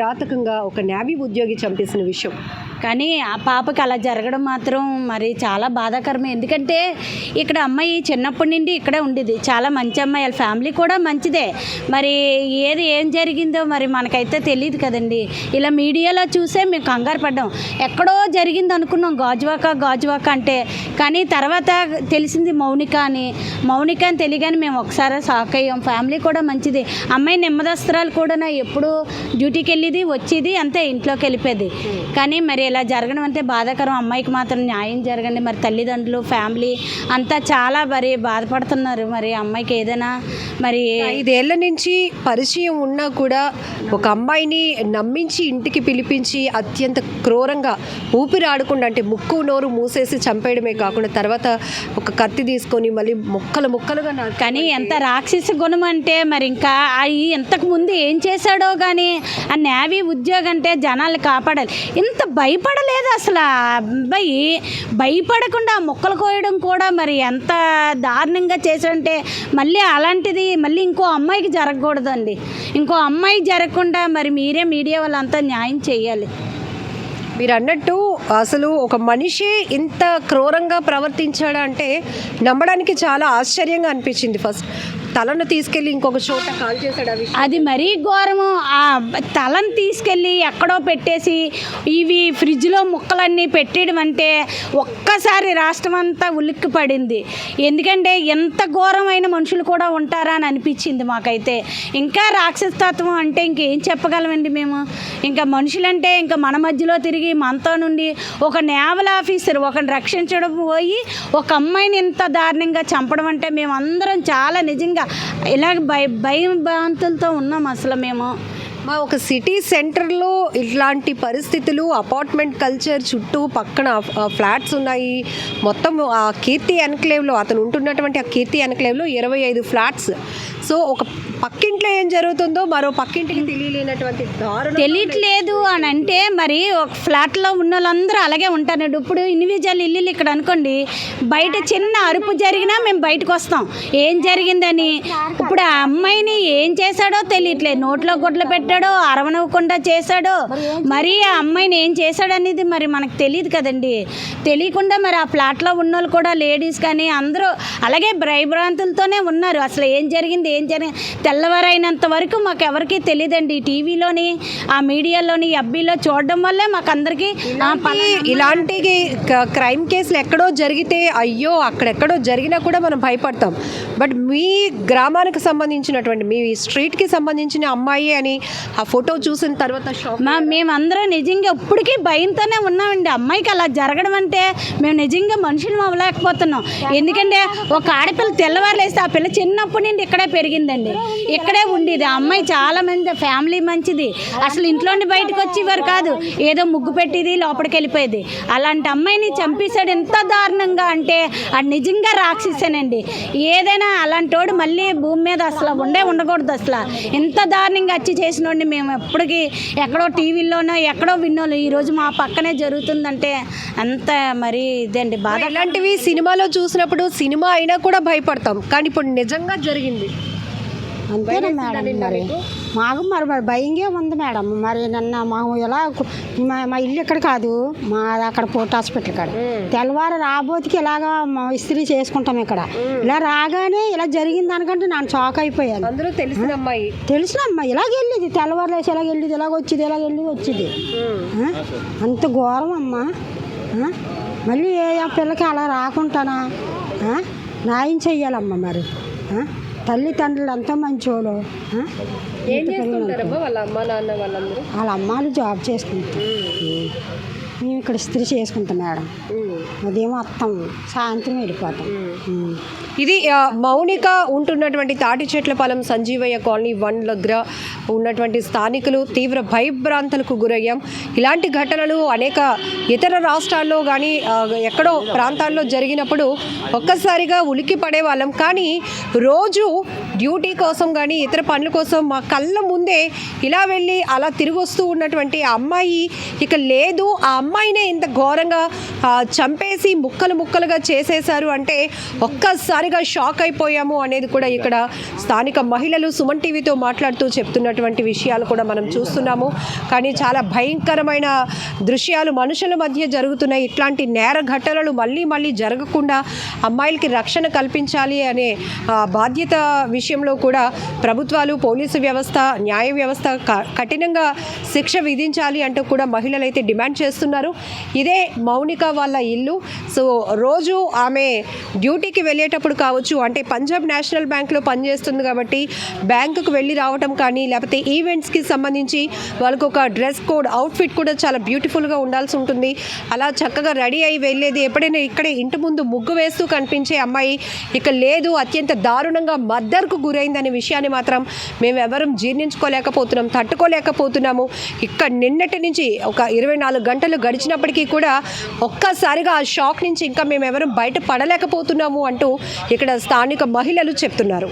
కిరాతకంగా ఒక నేవీ ఉద్యోగి చంపేసిన విషయం. కానీ ఆ పాపకి అలా జరగడం మాత్రం మరి చాలా బాధాకరమే. ఎందుకంటే ఇక్కడ అమ్మాయి చిన్నప్పటి నుండి ఇక్కడే ఉండేది, చాలా మంచి అమ్మాయి, వాళ్ళ ఫ్యామిలీ కూడా మంచిదే. మరి ఏం జరిగిందో మరి మనకైతే తెలియదు కదండి. ఇలా మీడియాలో చూసే మేము కంగారు పడ్డాం, ఎక్కడో జరిగింది అనుకున్నాం గాజువాక అంటే. కానీ తర్వాత తెలిసింది మౌనిక అని తెలియగానే మేము ఒకసారి షాక్ అయ్యాం. ఫ్యామిలీ కూడా మంచిది, అమ్మాయి నెమ్మదస్త్రాలు కూడా ఎప్పుడు డ్యూటీకి వెళ్ళేది వచ్చేది అంతే, ఇంట్లోకి వెళ్ళిపోయేది. కానీ మరి ఇలా జరగడం అంటే బాధాకరం. అమ్మాయికి మాత్రం న్యాయం జరగండి. మరి తల్లిదండ్రులు ఫ్యామిలీ అంతా చాలా మరి బాధపడుతున్నారు. మరి అమ్మాయికి ఏదైనా మరి 5 ఏళ్ల నుంచి పరిచయం ఉన్నా కూడా ఒక అమ్మాయిని నమ్మించి ఇంటికి పిలిపించి అత్యంత క్రూరంగా ఊపిరి ఆడకుండా, అంటే ముక్కు నోరు మూసేసి చంపేయడమే కాకుండా తర్వాత ఒక కత్తి తీసుకొని మళ్ళీ ముక్కలుగా కానీ ఎంత రాక్షస గుణం అంటే మరి ఇంకా ఇంతకు ముందు ఏం చేశాడో కానీ ఆ నేవీ ఉద్యోగం అంటే జనాలు కాపాడాలి. ఇంత భయపడలేదు అసలు. అబ్బాయి భయపడకుండా మొక్కలు కోయడం కూడా మరి ఎంత దారుణంగా చేశాడంటే మళ్ళీ అలాంటిది మళ్ళీ ఇంకో అమ్మాయికి జరగకూడదండి. ఇంకో అమ్మాయికి జరగకుండా మరి మీరే మీడియా వాళ్ళంతా న్యాయం చేయాలి. మీరు అన్నట్టు అసలు ఒక మనిషి ఇంత క్రూరంగా ప్రవర్తించాడు అంటే నమ్మడానికి చాలా ఆశ్చర్యంగా అనిపించింది. ఫస్ట్ తలను తీసుకెళ్ళి ఇంకొక చోట కాల్ చేశాడు, అది మరీ ఘోరము. ఆ తలను తీసుకెళ్ళి ఎక్కడో పెట్టేసి ఇవి ఫ్రిడ్జ్లో ముక్కలన్నీ పెట్టేయడం అంటే ఒక్కసారి రాష్ట్రం అంతా ఉలిక్కి పడింది. ఎందుకంటే ఎంత ఘోరమైన మనుషులు కూడా ఉంటారా అని అనిపించింది మాకైతే. ఇంకా రాక్షసతత్వం అంటే ఇంకేం చెప్పగలమండి మేము. ఇంకా మనుషులంటే ఇంకా మన మధ్యలో తిరిగి మనతో నుండి ఒక నేవల్ ఆఫీసర్ ఒకరిని రక్షించడం పోయి ఒక అమ్మాయిని ఇంత దారుణంగా చంపడం అంటే మేము అందరం చాలా నిజంగా ఇలాగ భయభ్రాంతులతో ఉన్నాం అసలు మేము. మా ఒక సిటీ సెంటర్లో ఇట్లాంటి పరిస్థితులు, అపార్ట్మెంట్ కల్చర్, చుట్టూ పక్కన ఫ్లాట్స్ ఉన్నాయి. మొత్తం ఆ కీర్తి ఎన్క్లేవ్లో అతను ఉంటున్నటువంటి ఆ కీర్తి ఎన్క్లేవ్లో 25 ఫ్లాట్స్. సో ఒక పక్కింట్లో ఏం జరుగుతుందో మరో పక్కింటికి తెలియలేనటువంటి దారుణం తెలియట్లేదు అని అంటే మరి ఒక ఫ్లాట్లో ఉన్న వాళ్ళందరూ అలాగే ఉంటారండి. ఇప్పుడు ఇండివిజువల్ ఇల్లు ఇక్కడ అనుకోండి, బయట చిన్న అరుపు జరిగినా మేము బయటకు వస్తాం ఏం జరిగిందని. ఇప్పుడు ఆ అమ్మాయిని ఏం చేశాడో తెలియట్లేదు, నోట్లో గుడ్లు పెట్టాడో అరవనవ్వకుండా చేశాడో మరి ఆ అమ్మాయిని ఏం చేశాడు అనేది మరి మనకు తెలియదు కదండి. తెలియకుండా మరి ఆ ఫ్లాట్లో ఉన్న వాళ్ళు కూడా లేడీస్ కానీ అందరూ అలాగే భయభ్రాంతులతోనే ఉన్నారు. అసలు ఏం జరిగింది తెల్లవారైనంత వరకు మాకు ఎవరికి తెలియదండి. టీవీలోని ఆ మీడియాలోని ఎఫ్బీలో చూడడం వల్లే మాకు అందరికీ ఇలాంటి క్రైమ్ కేసులు ఎక్కడో జరిగితే అయ్యో అక్కడెక్కడో జరిగినా కూడా మనం భయపడతాం. బట్ మీ గ్రామానికి సంబంధించినటువంటి మీ స్ట్రీట్కి సంబంధించిన అమ్మాయి అని ఆ ఫోటో చూసిన తర్వాత మేమందరం నిజంగా ఇప్పటికీ భయంతోనే ఉన్నామండి. అమ్మాయికి అలా జరగడం అంటే మేము నిజంగా మనుషులు అవ్వలేకపోతున్నాం. ఎందుకంటే ఒక ఆడపిల్ల తెల్లవారులేస్తే ఆ పిల్ల చిన్నప్పటి నుండి ఇక్కడే పెరిగిందండి, ఇక్కడే ఉండేది. ఆ అమ్మాయి చాలా మంది ఫ్యామిలీ మంచిది, అసలు ఇంట్లోండి బయటకు వచ్చేవారు కాదు, ఏదో ముగ్గు పెట్టేది లోపలికి వెళ్ళిపోయేది. అలాంటి అమ్మాయిని చంపేశాడు ఎంత దారుణంగా అంటే అది నిజంగా రాక్షసేనండి. ఏదైనా అలాంటి వాడు మళ్ళీ భూమి మీద అసలు ఉండకూడదు. అసలు ఎంత దారుణంగా వచ్చి చేసినోడిని మేము ఎప్పటికీ ఎక్కడో టీవీలోనో ఎక్కడో విన్నోళ్ళు ఈరోజు మా పక్కనే జరుగుతుందంటే అంత మరి ఇదండి బాధ. ఇలాంటివి సినిమాలో చూసినప్పుడు సినిమా అయినా కూడా భయపడతాం, కానీ ఇప్పుడు నిజంగా జరిగింది అంతేనా మేడం? మరి మాకు మరి భయంగా ఉంది మేడం. మరి నన్ను మాకు ఎలా మా ఇల్లు ఇక్కడ కాదు, మా అక్కడ పోర్ట్ హాస్పిటల్ కాడ తెల్లవారు రాబోతుకి ఇలాగా ఇస్త్రీ చేసుకుంటాం ఇక్కడ. ఇలా రాగానే ఇలా జరిగింది అనుకంటే నేను షాక్ అయిపోయాను. అందరూ తెలిసిన అమ్మాయి ఇలాగ వెళ్ళేది, తెల్లవారు లేసి ఇలాగ వెళ్ళేది, ఇలాగ వచ్చేది. అంత ఘోరం అమ్మా. మళ్ళీ ఆ పిల్లకి అలా రాకుంటానా? న్యాయం చెయ్యాలమ్మా. మరి తల్లిదండ్రులు ఎంతో మంచోళ్ళు. వాళ్ళ అమ్మాలు జాబ్ చేసుకుంటారు, మేము ఇక్కడ ఇస్త్రీ చేసుకుంటాం మేడం. ఉదయం వస్తాం, సాయంత్రం వెళ్ళిపోతాం. ఇది మౌనిక ఉంటున్నటువంటి తాటిచెట్లపాలెం సంజీవయ్య కాలనీ 1 దగ్గర ఉన్నటువంటి స్థానికులు తీవ్ర భయభ్రాంతులకు గురయ్యాం. ఇలాంటి ఘటనలు అనేక ఇతర రాష్ట్రాల్లో కానీ ఎక్కడో ప్రాంతాల్లో జరిగినప్పుడు ఒక్కసారిగా ఉలిక్కి పడేవాళ్ళం. కానీ రోజు డ్యూటీ కోసం కానీ ఇతర పనుల కోసం మా కళ్ళ ముందే ఇలా వెళ్ళి అలా తిరిగి వస్తూ ఉన్నటువంటి ఆ అమ్మాయి ఇక లేదు, ఆ అమ్మాయినే ఇంత ఘోరంగా చంపేసి ముక్కలు ముక్కలుగా చేసేశారు అంటే ఒక్కసారిగా షాక్ అయిపోయాము అనేది కూడా ఇక్కడ స్థానిక మహిళలు సుమన్ టీవీతో మాట్లాడుతూ చెప్తున్నటువంటి విషయాలు కూడా మనం చూస్తున్నాము. కానీ చాలా భయంకరమైన దృశ్యాలు మనుషుల మధ్య జరుగుతున్నాయి. ఇట్లాంటి నేర ఘటనలు మళ్ళీ మళ్ళీ జరగకుండా అమ్మాయిలకి రక్షణ కల్పించాలి అనే బాధ్యత విషయంలో కూడా ప్రభుత్వాలు, పోలీసు వ్యవస్థ, న్యాయ వ్యవస్థ కఠినంగా శిక్ష విధించాలి అంటూ కూడా మహిళలు అయితే డిమాండ్ చేస్తున్నారు. ఇదే మౌనిక వాళ్ళ ఇల్లు. సో రోజు ఆమె డ్యూటీకి వెళ్ళేటప్పుడు కావచ్చు, అంటే పంజాబ్ నేషనల్ బ్యాంక్లో పనిచేస్తుంది కాబట్టి బ్యాంకుకు వెళ్ళి రావటం కానీ, లేకపోతే ఈవెంట్స్కి సంబంధించి వాళ్ళకు ఒక డ్రెస్ కోడ్, అవుట్ఫిట్ కూడా చాలా బ్యూటిఫుల్గా ఉండాల్సి ఉంటుంది. అలా చక్కగా రెడీ అయి వెళ్ళేది. ఎప్పుడైనా ఇక్కడే ఇంటి ముందు ముగ్గు వేస్తూ కనిపించే అమ్మాయి ఇక లేదు, అత్యంత దారుణంగా మర్డర్కు గురైందనే విషయాన్ని మాత్రం మేము ఎవరం జీర్ణించుకోలేకపోతున్నాం, తట్టుకోలేకపోతున్నాము. ఇక్కడ నిన్నటి నుంచి ఒక 24 గంటలు గడిచినప్పటికీ కూడా ఒక్కసారిగా ఆ షాక్ నుంచి ఇంకా మేము ఎవరం బయట పడలేకపోతున్నాము అంటూ ఇక్కడ స్థానిక మహిళలు చెప్తున్నారు.